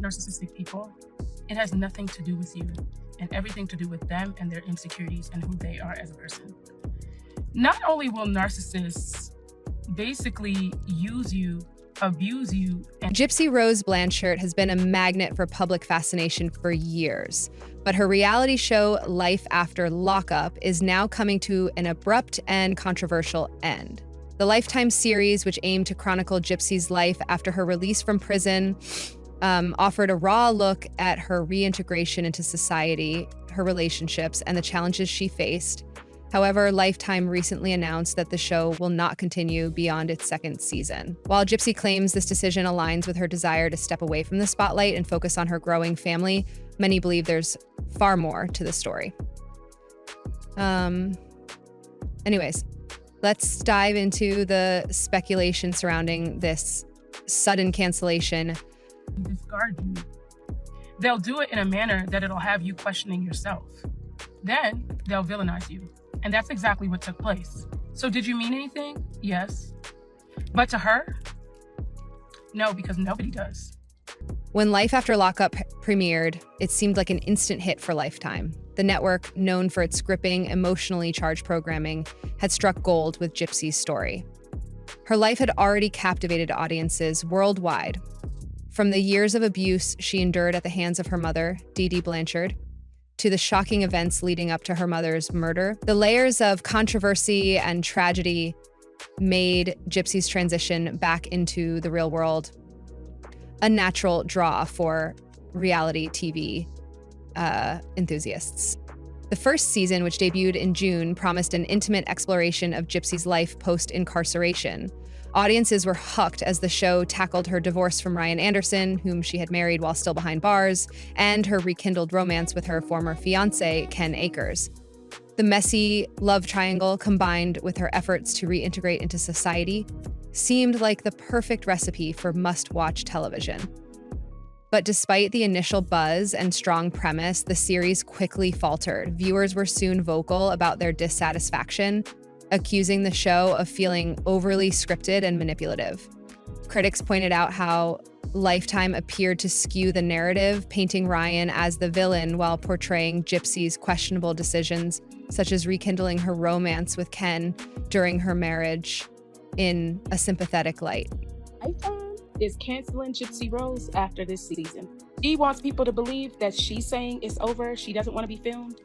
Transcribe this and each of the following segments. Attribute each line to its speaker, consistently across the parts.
Speaker 1: narcissistic people, it has nothing to do with you and everything to do with them and their insecurities and who they are as a person. Not only will narcissists basically use you, abuse you, and
Speaker 2: Gypsy Rose Blanchard has been a magnet for public fascination for years, but her reality show Life After Lockup is now coming to an abrupt and controversial end. The Lifetime series, which aimed to chronicle Gypsy's life after her release from prison, offered a raw look at her reintegration into society, her relationships, and the challenges she faced. However, Lifetime recently announced that the show will not continue beyond its second season. While Gypsy claims this decision aligns with her desire to step away from the spotlight and focus on her growing family, many believe there's far more to the story. Anyways, let's dive into the speculation surrounding this sudden cancellation.
Speaker 1: Discard you. They'll do it in a manner that it'll have you questioning yourself. Then they'll villainize you. And that's exactly what took place. So did you mean anything? Yes. But to her? No, because nobody does.
Speaker 2: When Life After Lockup premiered, it seemed like an instant hit for Lifetime. The network, known for its gripping, emotionally charged programming, had struck gold with Gypsy's story. Her life had already captivated audiences worldwide. From the years of abuse she endured at the hands of her mother, Dee Blanchard, to the shocking events leading up to her mother's murder, the layers of controversy and tragedy made Gypsy's transition back into the real world a natural draw for reality TV enthusiasts. The first season, which debuted in June, promised an intimate exploration of Gypsy's life post-incarceration. Audiences were hooked as the show tackled her divorce from Ryan Anderson, whom she had married while still behind bars, and her rekindled romance with her former fiancé, Ken Akers. The messy love triangle, combined with her efforts to reintegrate into society, seemed like the perfect recipe for must-watch television. But despite the initial buzz and strong premise, the series quickly faltered. Viewers were soon vocal about their dissatisfaction, accusing the show of feeling overly scripted and manipulative. Critics pointed out how Lifetime appeared to skew the narrative, painting Ryan as the villain while portraying Gypsy's questionable decisions, such as rekindling her romance with Ken during her marriage, in a sympathetic light.
Speaker 1: Lifetime is canceling Gypsy Rose after this season. She wants people to believe that she's saying it's over, she doesn't want to be filmed.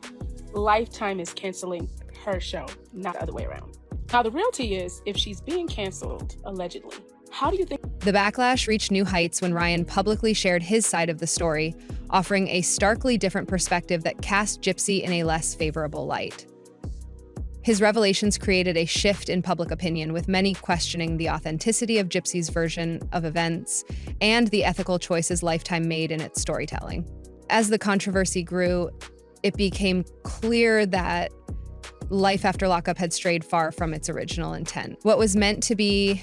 Speaker 1: Lifetime is canceling her show, not the other way around. Now, the real tea is, if she's being canceled, allegedly, how do you think?
Speaker 2: The backlash reached new heights when Ryan publicly shared his side of the story, offering a starkly different perspective that cast Gypsy in a less favorable light. His revelations created a shift in public opinion, with many questioning the authenticity of Gypsy's version of events and the ethical choices Lifetime made in its storytelling. As the controversy grew, it became clear that Life After Lockup had strayed far from its original intent. What was meant to be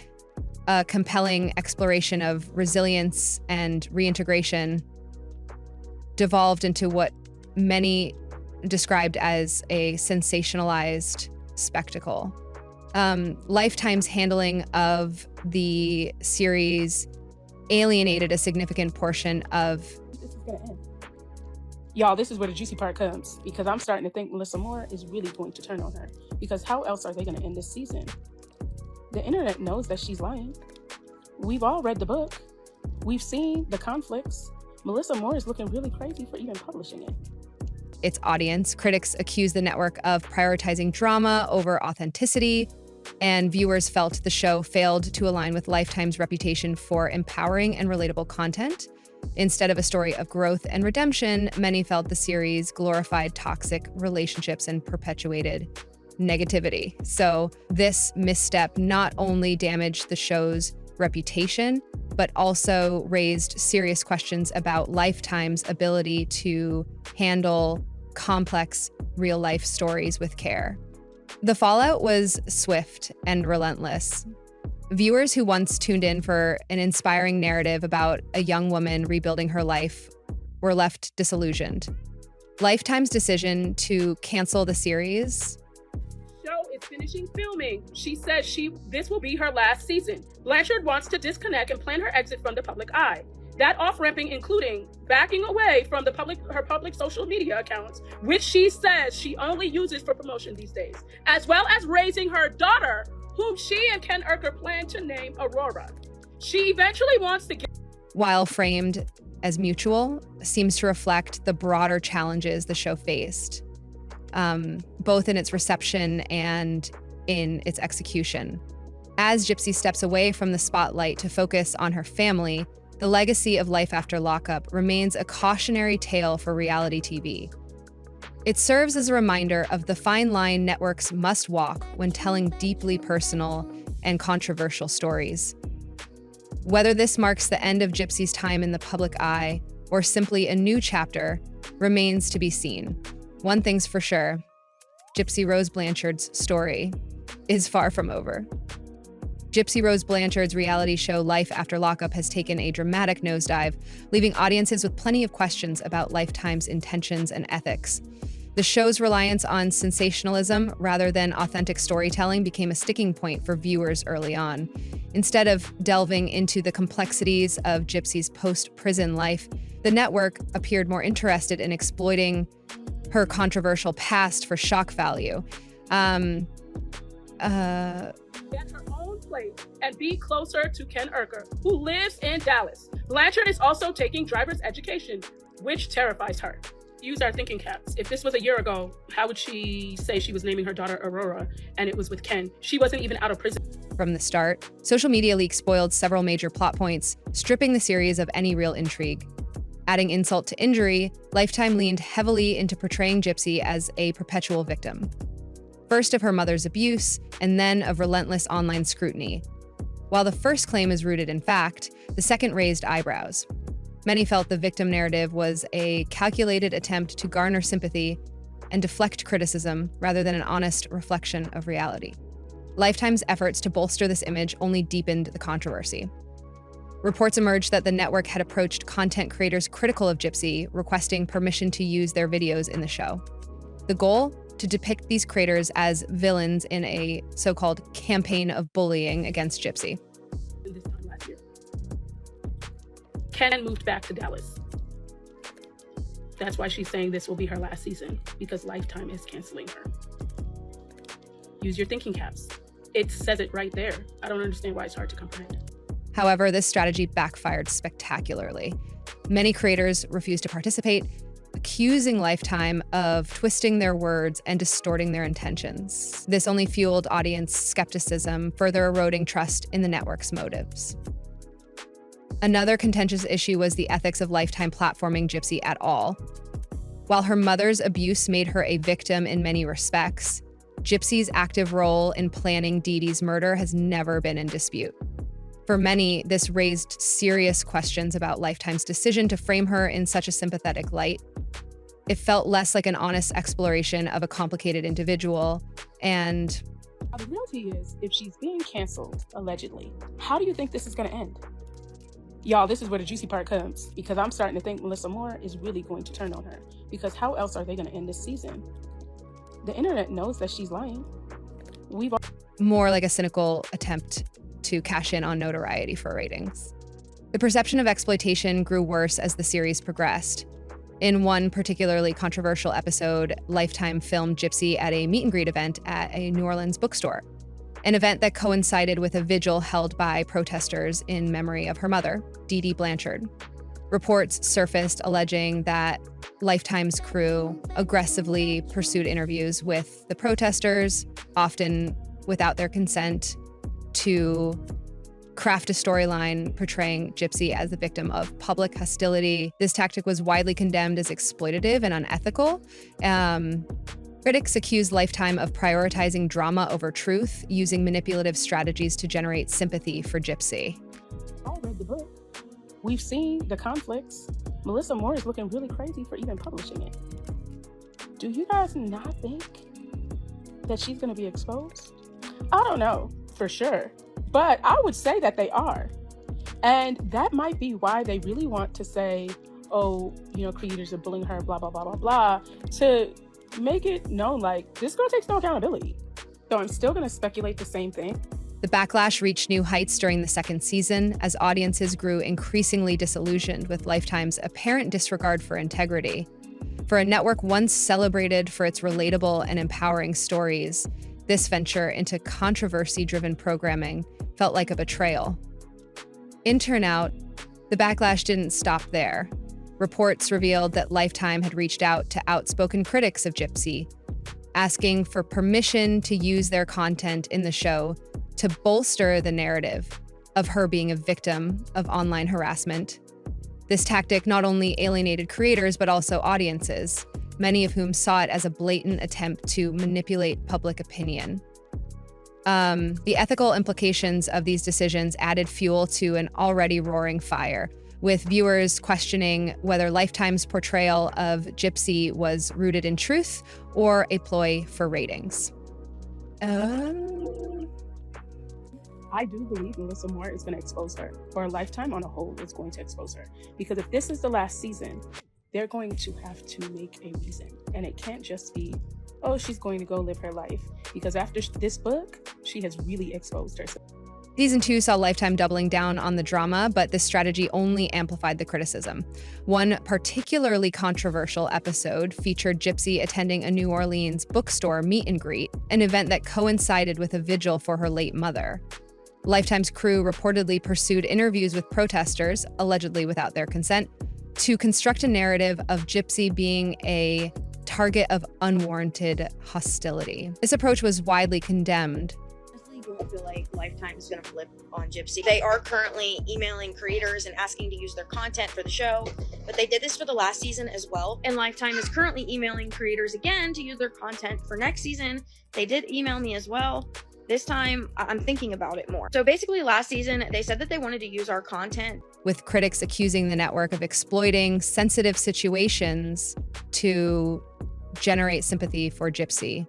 Speaker 2: a compelling exploration of resilience and reintegration devolved into what many described as a sensationalized spectacle. Lifetime's handling of the series alienated a significant portion of...
Speaker 1: This is gonna end. Y'all, this is where the juicy part comes, because I'm starting to think Melissa Moore is really going to turn on her, because how else are they going to end this season? The internet knows that she's lying. We've all read the book. We've seen the conflicts. Melissa Moore is looking really crazy for even publishing it.
Speaker 2: Its audience, critics accused the network of prioritizing drama over authenticity, and viewers felt the show failed to align with Lifetime's reputation for empowering and relatable content. Instead of a story of growth and redemption, many felt the series glorified toxic relationships and perpetuated negativity. So this misstep not only damaged the show's reputation, but also raised serious questions about Lifetime's ability to handle complex real-life stories with care. The fallout was swift and relentless. Viewers who once tuned in for an inspiring narrative about a young woman rebuilding her life were left disillusioned. Lifetime's decision to cancel the series...
Speaker 1: Show is finishing filming. She says this will be her last season. Blanchard wants to disconnect and plan her exit from the public eye. That off-ramping including backing away from her public social media accounts, which she says she only uses for promotion these days, as well as raising her daughter, whom she and Ken Urker plan to name Aurora. She eventually wants to get...
Speaker 2: While framed as mutual, seems to reflect the broader challenges the show faced, both in its reception and in its execution. As Gypsy steps away from the spotlight to focus on her family, the legacy of Life After Lockup remains a cautionary tale for reality TV. It serves as a reminder of the fine line networks must walk when telling deeply personal and controversial stories. Whether this marks the end of Gypsy's time in the public eye or simply a new chapter remains to be seen. One thing's for sure, Gypsy Rose Blanchard's story is far from over. Gypsy Rose Blanchard's reality show Life After Lockup has taken a dramatic nosedive, leaving audiences with plenty of questions about Lifetime's intentions and ethics. The show's reliance on sensationalism rather than authentic storytelling became a sticking point for viewers early on. Instead of delving into the complexities of Gypsy's post-prison life, the network appeared more interested in exploiting her controversial past for shock value.
Speaker 1: Get her own place and be closer to Ken Urker, who lives in Dallas. Blanchard is also taking driver's education, which terrifies her. Use our thinking caps. If this was a year ago, how would she say she was naming her daughter Aurora and it was with Ken? She wasn't even out of prison.
Speaker 2: From the start, social media leaks spoiled several major plot points, stripping the series of any real intrigue. Adding insult to injury, Lifetime leaned heavily into portraying Gypsy as a perpetual victim. First of her mother's abuse, and then of relentless online scrutiny. While the first claim is rooted in fact, the second raised eyebrows. Many felt the victim narrative was a calculated attempt to garner sympathy and deflect criticism rather than an honest reflection of reality. Lifetime's efforts to bolster this image only deepened the controversy. Reports emerged that the network had approached content creators critical of Gypsy, requesting permission to use their videos in the show. The goal? To depict these creators as villains in a so-called campaign of bullying against Gypsy.
Speaker 1: This time last year, Ken moved back to Dallas. That's why she's saying this will be her last season, because Lifetime is canceling her. Use your thinking caps. It says it right there. I don't understand why it's hard to comprehend.
Speaker 2: However, this strategy backfired spectacularly. Many creators refused to participate, accusing Lifetime of twisting their words and distorting their intentions. This only fueled audience skepticism, further eroding trust in the network's motives. Another contentious issue was the ethics of Lifetime platforming Gypsy at all. While her mother's abuse made her a victim in many respects, Gypsy's active role in planning Dee Dee's murder has never been in dispute. For many, this raised serious questions about Lifetime's decision to frame her in such a sympathetic light. It felt less like an honest exploration of a complicated individual, and...
Speaker 1: The reality is, if she's being canceled, allegedly, how do you think this is going to end? Y'all, this is where the juicy part comes, because I'm starting to think Melissa Moore is really going to turn on her, because how else are they going to end this season? The internet knows that she's lying.
Speaker 2: More like a cynical attempt to cash in on notoriety for ratings. The perception of exploitation grew worse as the series progressed. In one particularly controversial episode, Lifetime filmed Gypsy at a meet and greet event at a New Orleans bookstore, an event that coincided with a vigil held by protesters in memory of her mother, Dee Dee Blanchard. Reports surfaced alleging that Lifetime's crew aggressively pursued interviews with the protesters, often without their consent, to craft a storyline portraying Gypsy as the victim of public hostility. This tactic was widely condemned as exploitative and unethical. Critics accused Lifetime of prioritizing drama over truth, using manipulative strategies to generate sympathy for Gypsy.
Speaker 1: I read the book. We've seen the conflicts. Melissa Moore is looking really crazy for even publishing it. Do you guys not think that she's going to be exposed? I don't know for sure, but I would say that they are. And that might be why they really want to say, oh, creators are bullying her, blah, blah, blah, blah, blah, to make it known like this girl takes no accountability. So I'm still going to speculate the same thing.
Speaker 2: The backlash reached new heights during the second season as audiences grew increasingly disillusioned with Lifetime's apparent disregard for integrity. For a network once celebrated for its relatable and empowering stories, this venture into controversy-driven programming felt like a betrayal. In turnout, the backlash didn't stop there. Reports revealed that Lifetime had reached out to outspoken critics of Gypsy, asking for permission to use their content in the show to bolster the narrative of her being a victim of online harassment. This tactic not only alienated creators, but also audiences, many of whom saw it as a blatant attempt to manipulate public opinion. The ethical implications of these decisions added fuel to an already roaring fire, with viewers questioning whether Lifetime's portrayal of Gypsy was rooted in truth or a ploy for ratings.
Speaker 1: I do believe Melissa Moore is going to expose her, or Lifetime on a whole is going to expose her. Because if this is the last season, they're going to have to make a reason. And it can't just be, oh, she's going to go live her life. Because after this book, she has really exposed herself.
Speaker 2: Season 2 saw Lifetime doubling down on the drama, but this strategy only amplified the criticism. One particularly controversial episode featured Gypsy attending a New Orleans bookstore meet and greet, an event that coincided with a vigil for her late mother. Lifetime's crew reportedly pursued interviews with protesters, allegedly without their consent, to construct a narrative of Gypsy being a target of unwarranted hostility. This approach was widely condemned.
Speaker 3: I don't feel like Lifetime is going to flip on Gypsy. They are currently emailing creators and asking to use their content for the show, but they did this for the last season as well. And Lifetime is currently emailing creators again to use their content for next season. They did email me as well. This time, I'm thinking about it more. So basically last season, they said that they wanted to use our content,
Speaker 2: with critics accusing the network of exploiting sensitive situations to generate sympathy for Gypsy.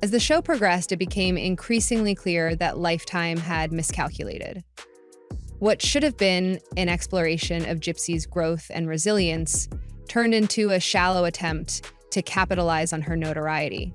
Speaker 2: As the show progressed, it became increasingly clear that Lifetime had miscalculated. What should have been an exploration of Gypsy's growth and resilience turned into a shallow attempt to capitalize on her notoriety.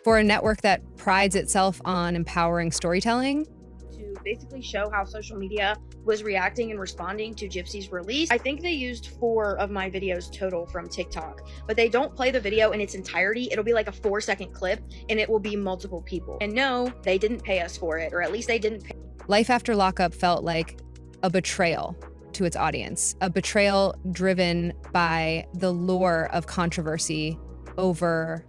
Speaker 2: For a network that prides itself on empowering storytelling,
Speaker 3: to basically show how social media was reacting and responding to Gypsy's release. I think they used 4 of my videos total from TikTok, but they don't play the video in its entirety. It'll be like a 4-second clip and it will be multiple people. And no, they didn't pay us for it, or at least they didn't pay.
Speaker 2: Life After Lockup felt like a betrayal to its audience, a betrayal driven by the lure of controversy over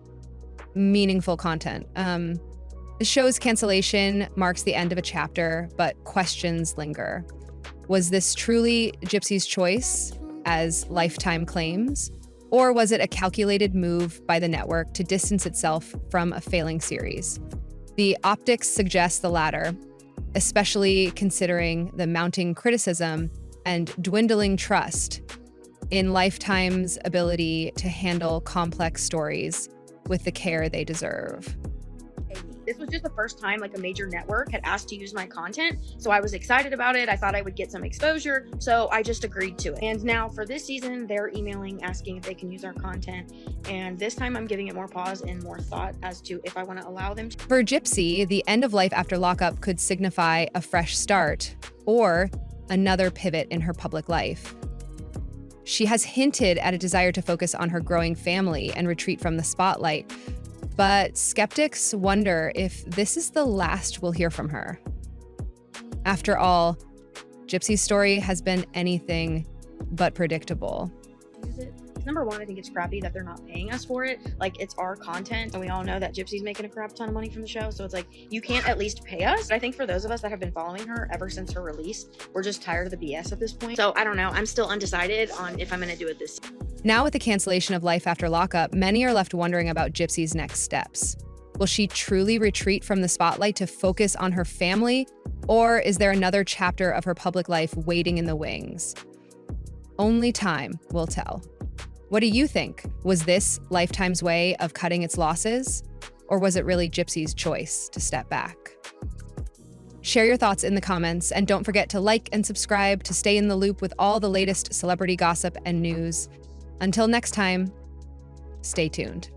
Speaker 2: meaningful content. The show's cancellation marks the end of a chapter, but questions linger. Was this truly Gypsy's choice, as Lifetime claims? Or was it a calculated move by the network to distance itself from a failing series? The optics suggest the latter, especially considering the mounting criticism and dwindling trust in Lifetime's ability to handle complex stories with the care they deserve.
Speaker 3: This was just the first time like a major network had asked to use my content, so I was excited about it. I thought I would get some exposure, so I just agreed to it. And now for this season, they're emailing asking if they can use our content, and this time I'm giving it more pause and more thought as to if I want to allow them to.
Speaker 2: For Gypsy, the end of Life After Lockup could signify a fresh start or another pivot in her public life. She has hinted at a desire to focus on her growing family and retreat from the spotlight, but skeptics wonder if this is the last we'll hear from her. After all, Gypsy's story has been anything but predictable.
Speaker 3: Use it. Number one, I think it's crappy that they're not paying us for it. Like, it's our content, and we all know that Gypsy's making a crap ton of money from the show, so it's like, you can't at least pay us. I think for those of us that have been following her ever since her release, we're just tired of the BS at this point. So I don't know. I'm still undecided on if I'm going to do it this season.
Speaker 2: Now with the cancellation of Life After Lockup, many are left wondering about Gypsy's next steps. Will she truly retreat from the spotlight to focus on her family, or is there another chapter of her public life waiting in the wings? Only time will tell. What do you think? Was this Lifetime's way of cutting its losses? Or was it really Gypsy's choice to step back? Share your thoughts in the comments, and don't forget to like and subscribe to stay in the loop with all the latest celebrity gossip and news. Until next time, stay tuned.